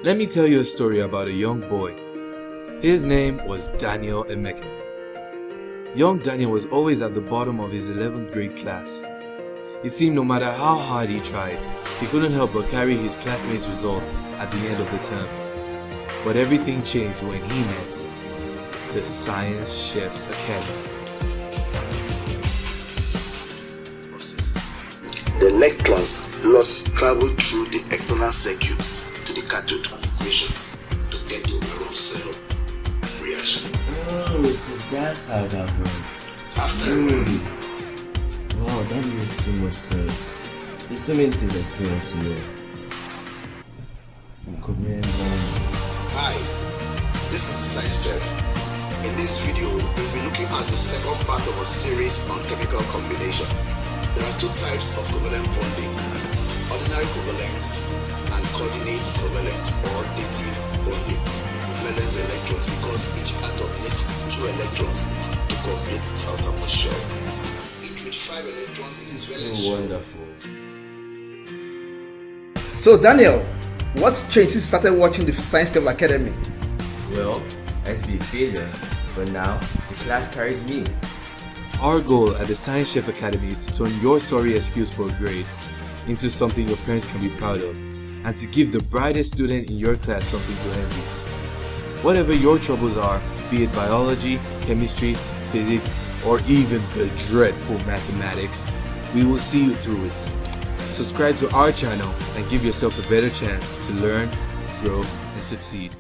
Let me tell you a story about a young boy. His name was Daniel Emekene. Young Daniel was always at the bottom of his 11th grade class. It seemed no matter how hard he tried, he couldn't help but carry his classmates' results at the end of the term. But everything changed when he met the Science Chef Academy. The electrons lost travel through the external circuit to the cathode equations to get to a cell reaction. Oh, so that's how that works. After Wow, that makes so much sense. There's so many things I still want to know. Hi, this is the Science Chef. In this video, we'll be looking at the second part of a series on chemical combination. There are two types of covalent bonding: ordinary covalent and coordinate covalent or dative bonding. Valence electrons because each atom needs 2 electrons to complete its outermost shell. Each with 5 electrons in its valence So shell. wonderful. So Daniel, what changed since you started watching the Science Chef Academy? Well, I used to be a failure, but now the class carries me. Our goal at the Science Chef Academy is to turn your sorry excuse for a grade into something your parents can be proud of, and to give the brightest student in your class something to envy. Whatever your troubles are, be it biology, chemistry, physics, or even the dreadful mathematics, we will see you through it. Subscribe to our channel and give yourself a better chance to learn, grow, and succeed.